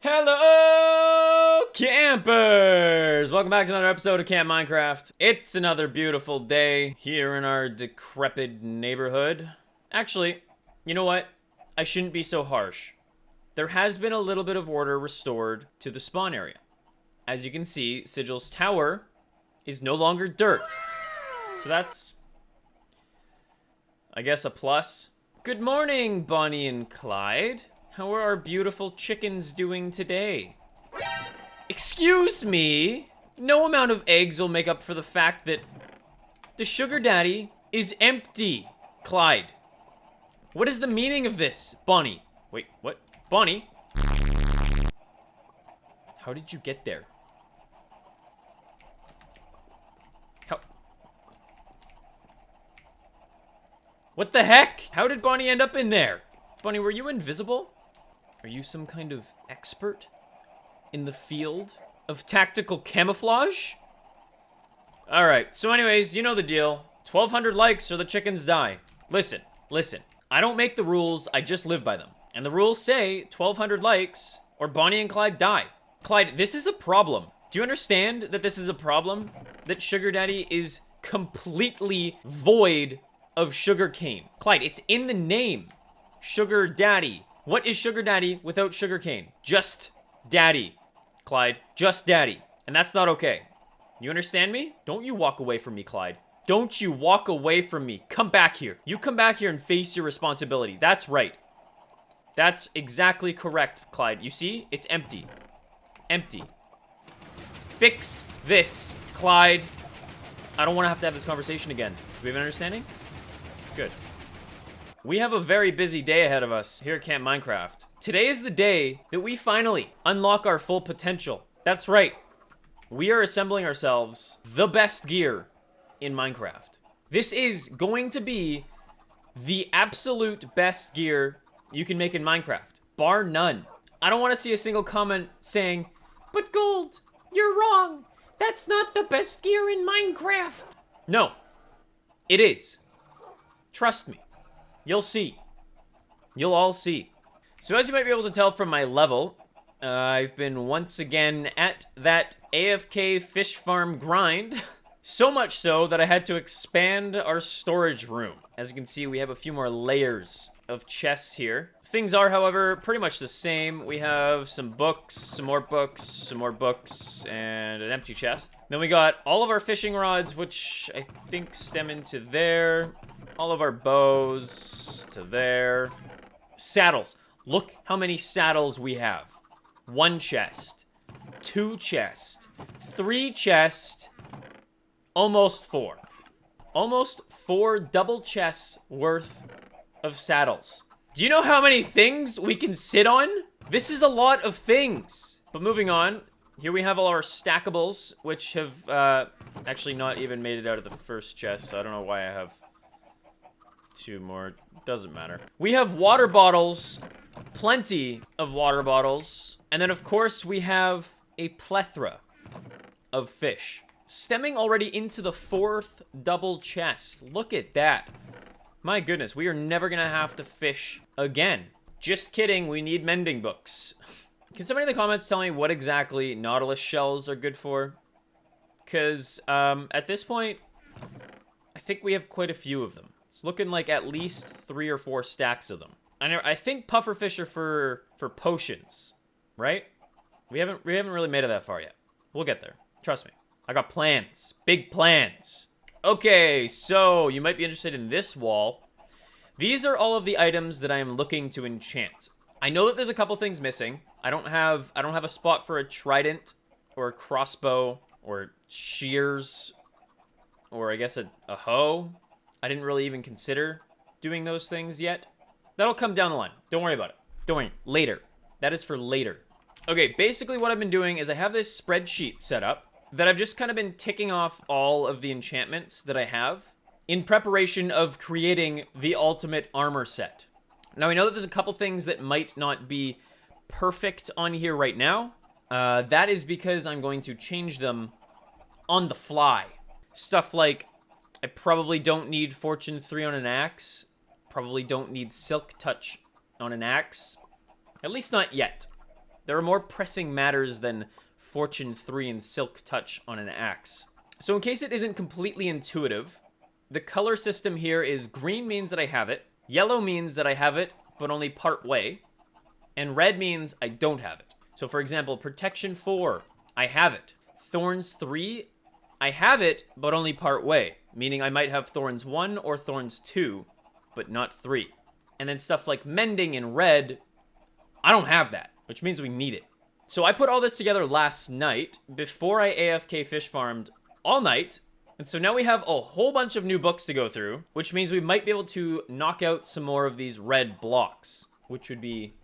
Hello, campers! Welcome back to another episode of Camp Minecraft. It's another beautiful day here in our decrepit neighborhood. Actually, you know what? I shouldn't be so harsh. There has been a little bit of order restored to the spawn area. As you can see, Sigil's tower is no longer dirt. So that's, I guess, a plus. Good morning, Bonnie and Clyde. How are our beautiful chickens doing today? Excuse me? No amount of eggs will make up for the fact that the sugar daddy is empty. Clyde, what is the meaning of this? Bonnie. Wait, what? Bonnie? How did you get there? How? What the heck? How did Bonnie end up in there? Bonnie, were you invisible? Are you some kind of expert in the field of tactical camouflage? Alright, so anyways, you know the deal. 1,200 likes or the chickens die. Listen. I don't make the rules, I just live by them. And the rules say 1,200 likes or Bonnie and Clyde die. Clyde, this is a problem. Do you understand that this is a problem? That Sugar Daddy is completely void of sugarcane. Clyde, it's in the name. Sugar Daddy. What is Sugar Daddy without sugarcane? Just Daddy. Clyde, just Daddy. And that's not okay. You understand me? Don't you walk away from me, Clyde. Don't you walk away from me. Come back here. You come back here and face your responsibility. That's right. That's exactly correct, Clyde. You see? It's empty. Empty. Fix this, Clyde. I don't want to have this conversation again. Do we have an understanding? Good. We have a very busy day ahead of us here at Camp Minecraft. Today is the day that we finally unlock our full potential. That's right. We are assembling ourselves the best gear in Minecraft. This is going to be the absolute best gear you can make in Minecraft, bar none. I don't want to see a single comment saying, "But Gold, you're wrong. That's not the best gear in Minecraft." No, it is. Trust me. You'll see. You'll all see. So as you might be able to tell from my level, I've been once again at that AFK fish farm grind. So much so that I had to expand our storage room. As you can see, we have a few more layers of chests here. Things are, however, pretty much the same. We have some books, some more books, some more books, and an empty chest. Then we got all of our fishing rods, which I think stem into there. All of our bows to there. Saddles. Look how many saddles we have. 1 chest. 2 chest. 3 chest. Almost 4. Almost 4 double chests worth of saddles. Do you know how many things we can sit on? This is a lot of things. But moving on, here we have all our stackables, which have actually not even made it out of the first chest, so I don't know why I have 2 more. Doesn't matter. We have water bottles, plenty of water bottles, and then of course we have a plethora of fish. Stemming already into the 4th double chest. Look at that. My goodness, we are never gonna have to fish again. Just kidding, we need mending books. Can somebody in the comments tell me what exactly Nautilus shells are good for? Because at this point, I think we have quite a few of them. It's looking like at least 3 or 4 stacks of them. I think pufferfish are for potions, right? We haven't really made it that far yet. We'll get there. Trust me. I got plans. Big plans. Okay, so you might be interested in this wall. These are all of the items that I am looking to enchant. I know that there's a couple things missing. I don't have a spot for a trident or a crossbow or shears or I guess a hoe. I didn't really even consider doing those things yet. That'll come down the line. Don't worry about it. Don't worry. Later. That is for later. Okay, basically what I've been doing is I have this spreadsheet set up that I've just kind of been ticking off all of the enchantments that I have in preparation of creating the ultimate armor set. Now, I know that there's a couple things that might not be perfect on here right now. That is because I'm going to change them on the fly. Stuff like, I probably don't need Fortune 3 on an axe. Probably don't need Silk Touch on an axe. At least not yet. There are more pressing matters than Fortune 3 and Silk Touch on an axe. So in case it isn't completely intuitive, the color system here is green means that I have it, yellow means that I have it, but only part way, and red means I don't have it. So for example, Protection 4, I have it. Thorns 3, I have it, but only part way, meaning I might have Thorns 1 or Thorns 2, but not 3. And then stuff like Mending in red, I don't have that, which means we need it. So I put all this together last night before I AFK fish farmed all night. And so now we have a whole bunch of new books to go through, which means we might be able to knock out some more of these red blocks, which would be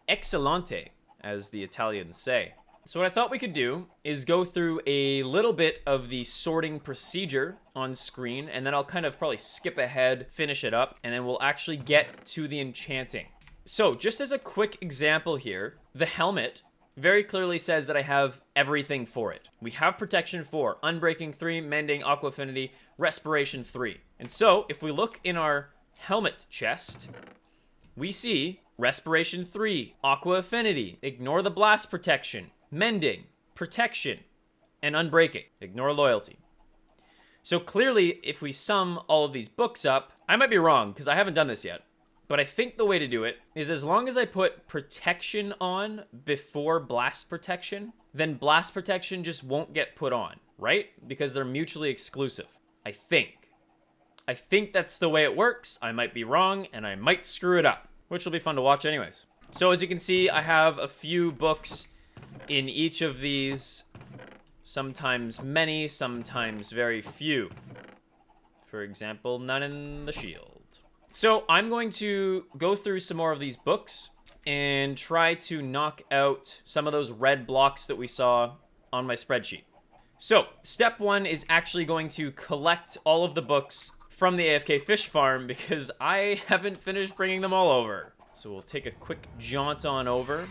excellente, as the Italians say. So what I thought we could do is go through a little bit of the sorting procedure on screen, and then I'll kind of probably skip ahead, finish it up, and then we'll actually get to the enchanting. So just as a quick example here, the helmet very clearly says that I have everything for it. We have Protection 4, Unbreaking 3, Mending, Aqua Affinity, Respiration 3. And so if we look in our helmet chest, we see Respiration 3, Aqua Affinity, ignore the Blast Protection, Mending, Protection, and Unbreaking. Ignore Loyalty. So clearly, if we sum all of these books up, I might be wrong because I haven't done this yet, but I think the way to do it is as long as I put Protection on before Blast Protection, then Blast Protection just won't get put on, right? Because they're mutually exclusive. I think that's the way it works. I might be wrong, and I might screw it up, which will be fun to watch anyways. So as you can see, I have a few books in each of these, sometimes many, sometimes very few. For example, none in the shield. So I'm going to go through some more of these books and try to knock out some of those red blocks that we saw on my spreadsheet. So step 1 is actually going to collect all of the books from the AFK fish farm because I haven't finished bringing them all over. So we'll take a quick jaunt on over.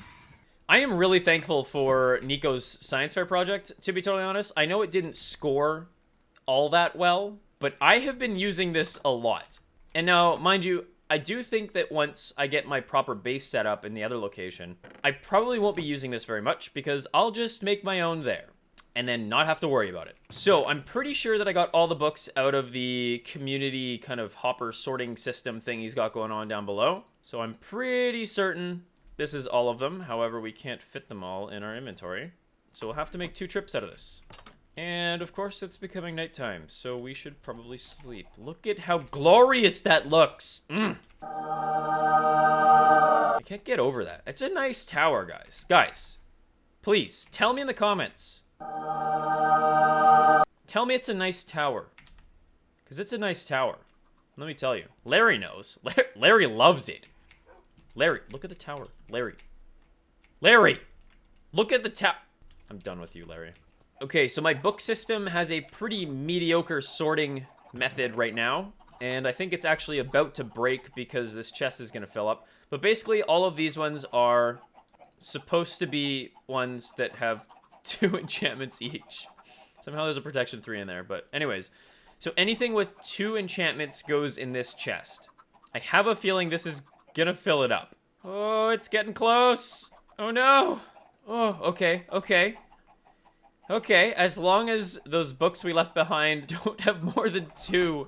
I am really thankful for Nico's science fair project, to be totally honest. I know it didn't score all that well, but I have been using this a lot. And now, mind you, I do think that once I get my proper base set up in the other location, I probably won't be using this very much because I'll just make my own there and then not have to worry about it. So I'm pretty sure that I got all the books out of the community kind of hopper sorting system thing he's got going on down below. So I'm pretty certain this is all of them. However, we can't fit them all in our inventory. So we'll have to make 2 trips out of this. And of course, it's becoming nighttime, so we should probably sleep. Look at how glorious that looks. I can't get over that. It's a nice tower, guys. Guys, please, tell me in the comments. Tell me it's a nice tower. Because it's a nice tower. Let me tell you. Larry knows. Larry loves it. Larry, look at the tower. Larry. Larry! Look at the tower. I'm done with you, Larry. Okay, so my book system has a pretty mediocre sorting method right now. And I think it's actually about to break because this chest is going to fill up. But basically, all of these ones are supposed to be ones that have 2 enchantments each. Somehow there's a protection 3 in there. But anyways, so anything with 2 enchantments goes in this chest. I have a feeling this is going to fill it up. Oh, it's getting close. Oh, no. Oh, okay, okay. Okay, as long as those books we left behind don't have more than 2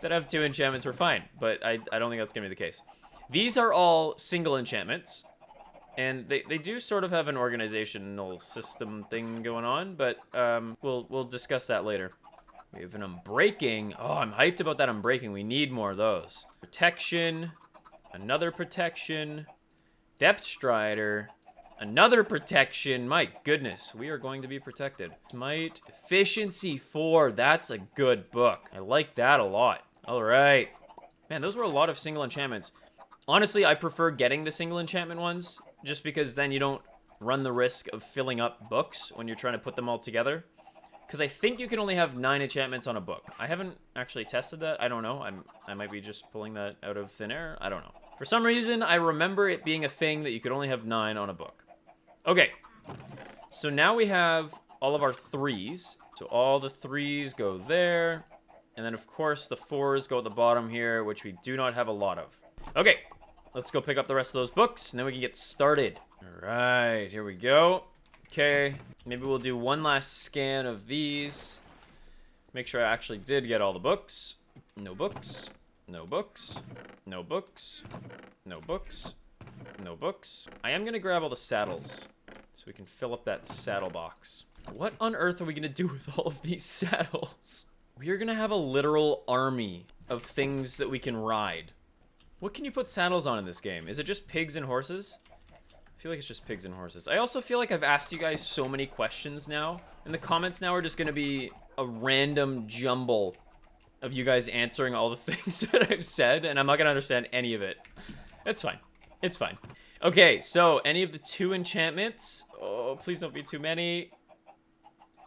that have 2 enchantments, we're fine. But I don't think that's going to be the case. These are all single enchantments. And they do sort of have an organizational system thing going on. But we'll discuss that later. We have an Unbreaking. Oh, I'm hyped about that Unbreaking. We need more of those. Protection. Another Protection. Depth Strider. Another Protection. My goodness, we are going to be protected. Smite. Efficiency 4. That's a good book. I like that a lot. All right. Man, those were a lot of single enchantments. Honestly, I prefer getting the single enchantment ones just because then you don't run the risk of filling up books when you're trying to put them all together. Because I think you can only have 9 enchantments on a book. I haven't actually tested that. I don't know. I might be just pulling that out of thin air. I don't know. For some reason, I remember it being a thing that you could only have 9 on a book. Okay, so now we have all of our 3s. So all the 3s go there. And then, of course, the 4s go at the bottom here, which we do not have a lot of. Okay, let's go pick up the rest of those books, and then we can get started. All right, here we go. Okay, maybe we'll do one last scan of these. Make sure I actually did get all the books. No books. No books. No books. No books. No books. I am gonna grab all the saddles so we can fill up that saddle box. What on earth are we gonna do with all of these saddles? We are gonna have a literal army of things that we can ride. What can you put saddles on in this game? Is it just pigs and horses? I feel like it's just pigs and horses. I also feel like I've asked you guys so many questions now, and the comments now are just gonna be a random jumble of you guys answering all the things that I've said, and I'm not gonna understand any of it. It's fine. It's fine. Okay, so any of the 2 enchantments? Oh, please don't be too many.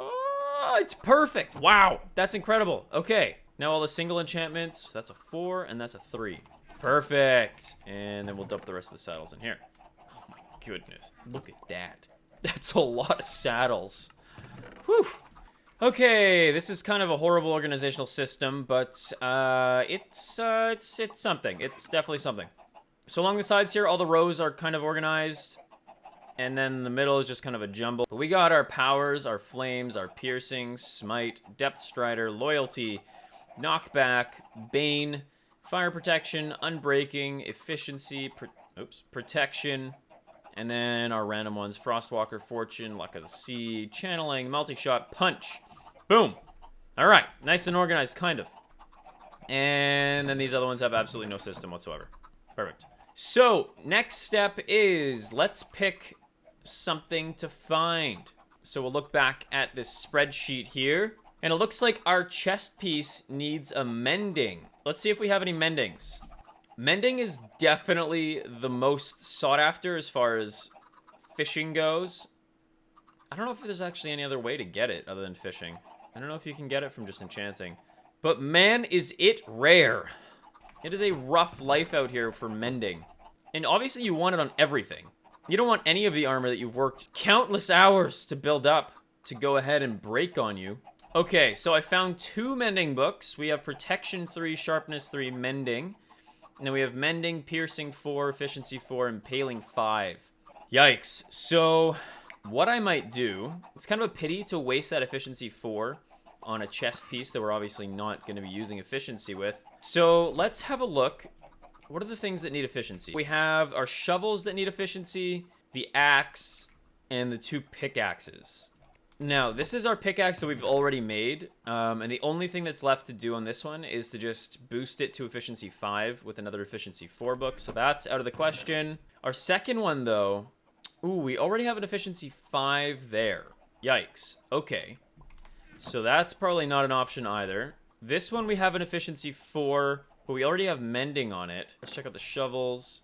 Oh, it's perfect. Wow, that's incredible. Okay, now all the single enchantments. That's a 4 and that's a 3. Perfect. And then we'll dump the rest of the saddles in here. Oh my goodness, look at that. That's a lot of saddles. Whew. Okay, this is kind of a horrible organizational system, but it's something. It's definitely something. So along the sides here, all the rows are kind of organized, and then the middle is just kind of a jumble. But we got our powers, our flames, our piercing, smite, depth strider, loyalty, knockback, bane, fire protection, unbreaking, efficiency, protection, and then our random ones: frostwalker, fortune, luck of the sea, channeling, multi-shot, punch. Boom. All right, nice and organized, kind of. And then these other ones have absolutely no system whatsoever. Perfect. So, next step is let's pick something to find. So we'll look back at this spreadsheet here, and it looks like our chest piece needs a mending. Let's see if we have any mendings. Mending is definitely the most sought after as far as fishing goes. I don't know if there's actually any other way to get it other than fishing. I don't know if you can get it from just enchanting. But man, is it rare. It is a rough life out here for mending. And obviously you want it on everything. You don't want any of the armor that you've worked countless hours to build up to go ahead and break on you. Okay, so I found 2 mending books. We have protection 3, sharpness 3, mending. And then we have mending, piercing 4, efficiency 4, impaling 5. Yikes. So what I might do, it's kind of a pity to waste that efficiency 4 on a chest piece that we're obviously not going to be using efficiency with. So let's have a look. What are the things that need efficiency? We have our shovels that need efficiency, the axe, and the 2 pickaxes. Now, this is our pickaxe that we've already made, and the only thing that's left to do on this one is to just boost it to efficiency 5 with another efficiency 4 book, so that's out of the question. Our second one, though, ooh, we already have an efficiency 5 there. Yikes. Okay. So that's probably not an option either. This one we have an efficiency 4, but we already have mending on it. Let's check out the shovels.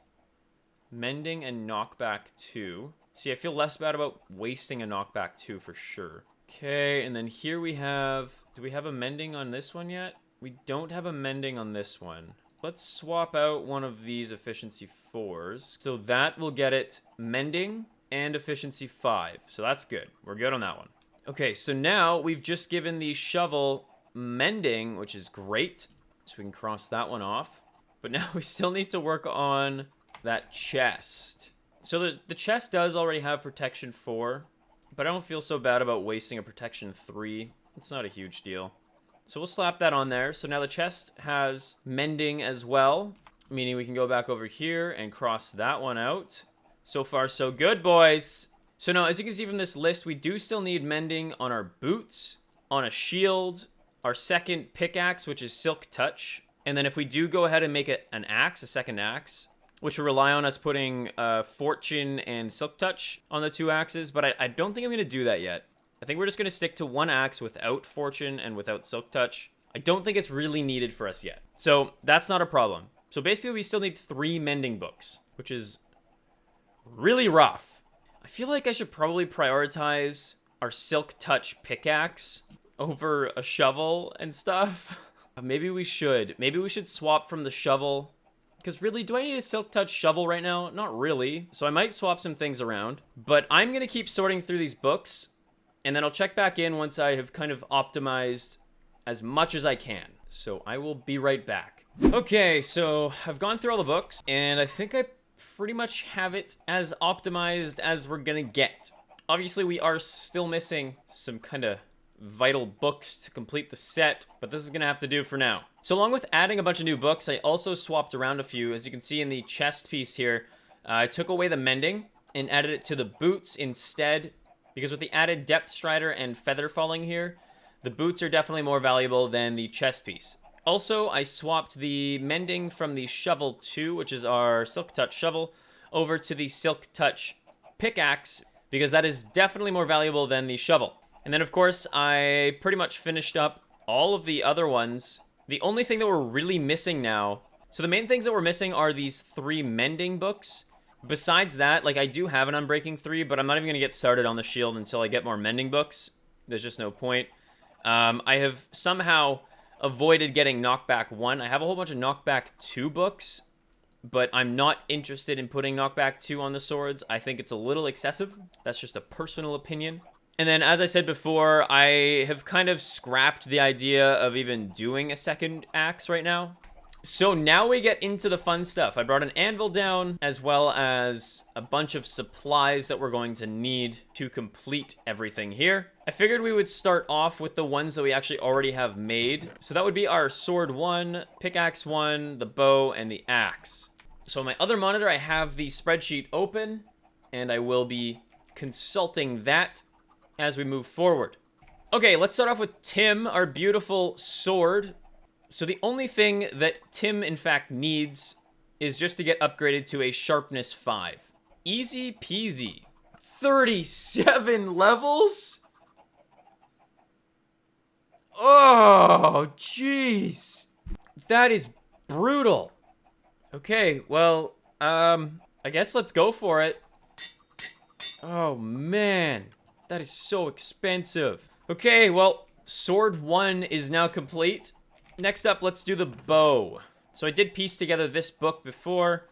Mending and knockback 2. See, I feel less bad about wasting a knockback 2 for sure. Okay, and then here we have... Do we have a mending on this one yet? We don't have a mending on this one. Let's swap out one of these efficiency 4s. So that will get it mending and efficiency 5. So that's good. We're good on that one. Okay, so now we've just given the shovel mending, which is great. So we can cross that one off. But now we still need to work on that chest. So the chest does already have protection 4, but I don't feel so bad about wasting a protection 3. It's not a huge deal. So we'll slap that on there. So now the chest has mending as well, meaning we can go back over here and cross that one out. So far, so good, boys. So now, as you can see from this list, we do still need mending on our boots, on a shield, our second pickaxe, which is Silk Touch. And then if we do go ahead and make it an axe, a second axe, which will rely on us putting Fortune and Silk Touch on the 2 axes, but I don't think I'm going to do that yet. I think we're just going to stick to 1 axe without Fortune and without Silk Touch. I don't think it's really needed for us yet. So that's not a problem. So basically we still need 3 mending books, which is really rough. I feel like I should probably prioritize our Silk Touch pickaxe over a shovel and stuff. Maybe we should. Maybe we should swap from the shovel. Because really, do I need a Silk Touch shovel right now? Not really. So I might swap some things around. But I'm going to keep sorting through these books. And then I'll check back in once I have kind of optimized as much as I can. So I will be right back. Okay, so I've gone through all the books. And I think I pretty much have it as optimized as we're gonna get. Obviously, we are still missing some kind of vital books to complete the set, but this is gonna have to do for now. So along with adding a bunch of new books, I also swapped around a few. As you can see in the chest piece here, I took away the mending and added it to the boots instead, because with the added depth strider and feather falling here, the boots are definitely more valuable than the chest piece. Also, I swapped the mending from the shovel 2, which is our silk touch shovel, over to the silk touch pickaxe, because that is definitely more valuable than the shovel. And then, of course, I pretty much finished up all of the other ones. The only thing that we're really missing now... So the main things that we're missing are these 3 mending books. Besides that, like, I do have an Unbreaking 3, but I'm not even going to get started on the shield until I get more mending books. There's just no point. I have somehow avoided getting Knockback 1. I have a whole bunch of Knockback 2 books, but I'm not interested in putting Knockback 2 on the swords. I think it's a little excessive. That's just a personal opinion. And then, as I said before, I have kind of scrapped the idea of even doing a second axe right now. So now we get into the fun stuff. I brought an anvil down, as well as a bunch of supplies that we're going to need to complete everything here. I figured we would start off with the ones that we actually already have made. So that would be our sword 1, pickaxe 1, the bow, and the axe. So on my other monitor, I have the spreadsheet open, and I will be consulting that as we move forward. Okay, let's start off with Tim, our beautiful sword. So the only thing that Tim, in fact, needs is just to get upgraded to a sharpness 5. Easy peasy. 37 levels? Oh, jeez. That is brutal. Okay, well, I guess let's go for it. Oh, man. That is so expensive. Okay, well, sword 1 is now complete. Next up, let's do the bow. So I did piece together this book before.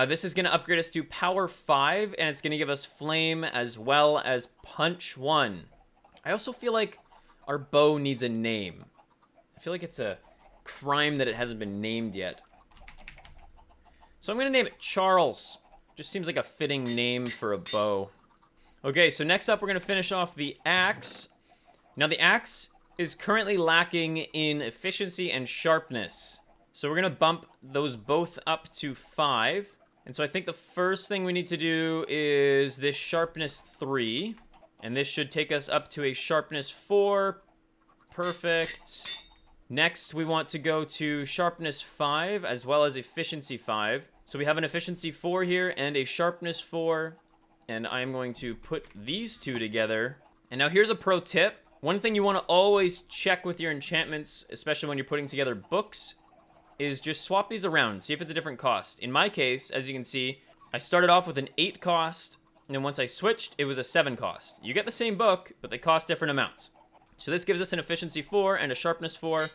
This is going to upgrade us to power 5, and it's going to give us flame as well as punch 1. I also feel like our bow needs a name. I feel like it's a crime that it hasn't been named yet. So I'm going to name it Charles. Just seems like a fitting name for a bow. Okay, so next up, we're going to finish off the axe. Now, the axe is currently lacking in efficiency and sharpness. So we're going to bump those both up to 5. And so I think the first thing we need to do is this sharpness 3. And this should take us up to a sharpness 4. Perfect. Next, we want to go to sharpness 5 as well as efficiency 5. So we have an efficiency 4 here and a sharpness 4. And I'm going to put these two together. And now here's a pro tip. One thing you want to always check with your enchantments, especially when you're putting together books, is just swap these around. See if it's a different cost. In my case, as you can see, I started off with an 8 cost. And then once I switched, it was a 7 cost. You get the same book, but they cost different amounts. So this gives us an efficiency 4 and a sharpness 4.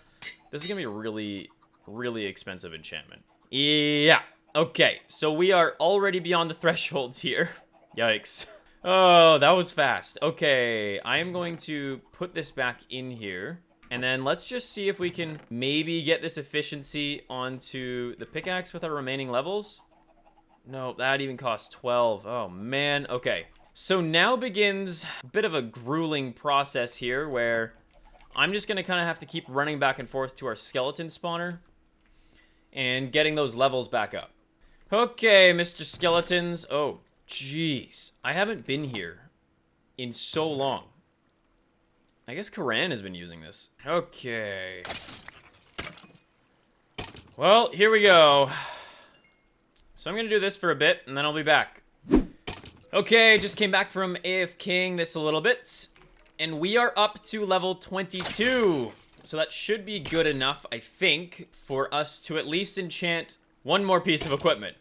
This is going to be a really, really expensive enchantment. Yeah. Okay. So we are already beyond the thresholds here. Yikes. Oh, that was fast. Okay, I am going to put this back in here. And then let's just see if we can maybe get this efficiency onto the pickaxe with our remaining levels. No, that even costs 12. Oh, man. Okay, so now begins a bit of a grueling process here where I'm just going to kind of have to keep running back and forth to our skeleton spawner and getting those levels back up. Okay, Mr. Skeletons. Oh, jeez, I haven't been here in so long. I guess Karan has been using this. Okay. Well, here we go. So I'm going to do this for a bit, and then I'll be back. Okay, just came back from AFKing this a little bit. And we are up to level 22. So that should be good enough, I think, for us to at least enchant one more piece of equipment.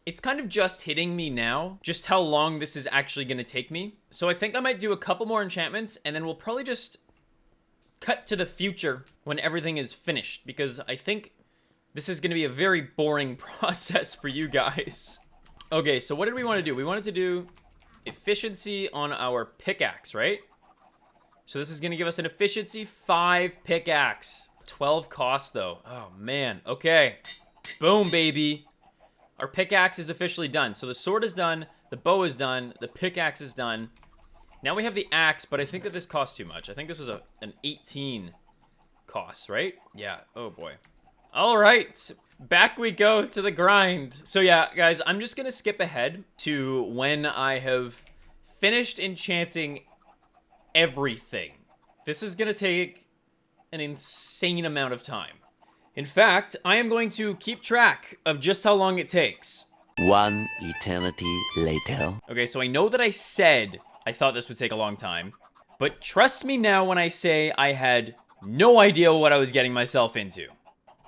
It's kind of just hitting me now, just how long this is actually going to take me. So I think I might do a couple more enchantments, and then we'll probably just cut to the future when everything is finished, because I think this is going to be a very boring process for you guys. Okay, so what did we want to do? We wanted to do efficiency on our pickaxe, right? So this is going to give us an efficiency 5 pickaxe. 12 costs, though. Oh, man. Okay. Boom, baby. our pickaxe is officially done. So the sword is done, the bow is done, the pickaxe is done. Now we have the axe, but I think that this costs too much. I think this was an 18 cost, right? Yeah, oh boy. All right, back we go to the grind. So yeah, guys, I'm just gonna skip ahead to when I have finished enchanting everything. This is gonna take an insane amount of time. In fact, I am going to keep track of just how long it takes. One eternity later. Okay, so I know that I said I thought this would take a long time, but trust me now when I say I had no idea what I was getting myself into.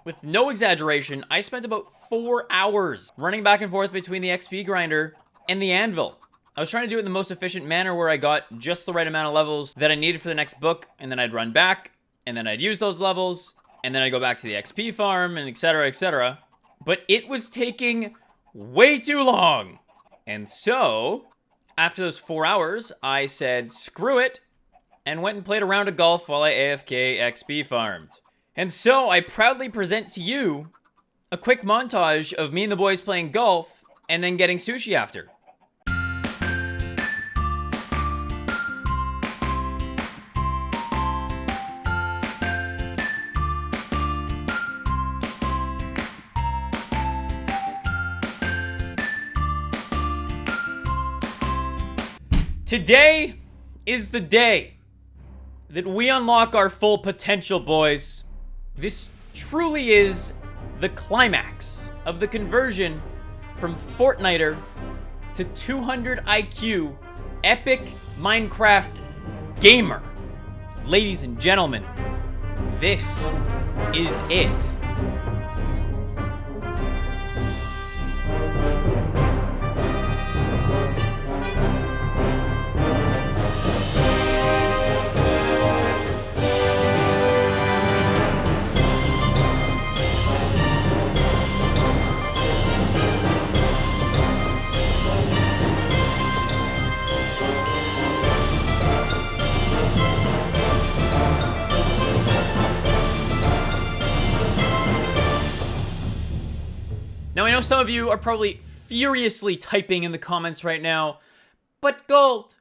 With no exaggeration, I spent about 4 hours running back and forth between the XP grinder and the anvil. I was trying to do it in the most efficient manner where I got just the right amount of levels that I needed for the next book, and then I'd run back, and then I'd use those levels, and then I'd go back to the XP farm, and etc, etc. But it was taking way too long. And so, after those 4 hours, I said, screw it, and went and played a round of golf while I AFK XP farmed. And so, I proudly present to you a quick montage of me and the boys playing golf, and then getting sushi after. Today is the day that we unlock our full potential, boys. This truly is the climax of the conversion from Fortniter to 200 IQ epic Minecraft gamer. Ladies and gentlemen, this is it. Now, I know some of you are probably furiously typing in the comments right now, but gold,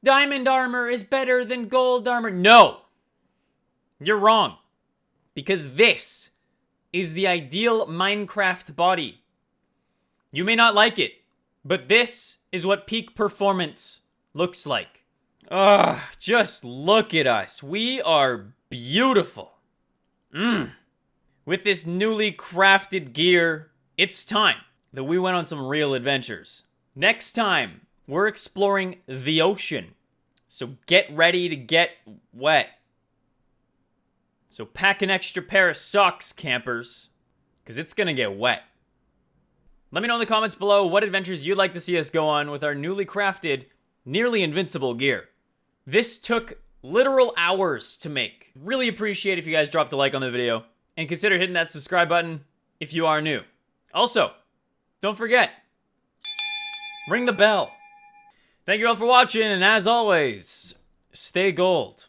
diamond armor is better than gold armor. No, you're wrong, because this is the ideal Minecraft body. You may not like it, but this is what peak performance looks like. Ugh, just look at us. We are beautiful. With this newly crafted gear, it's time that we went on some real adventures. Next time, we're exploring the ocean. So get ready to get wet. So pack an extra pair of socks, campers, because it's gonna get wet. Let me know in the comments below what adventures you'd like to see us go on with our newly crafted, nearly invincible gear. This took literal hours to make. Really appreciate if you guys dropped a like on the video, and consider hitting that subscribe button if you are new. Also, don't forget, ring the bell. Thank you all for watching, and as always, stay gold.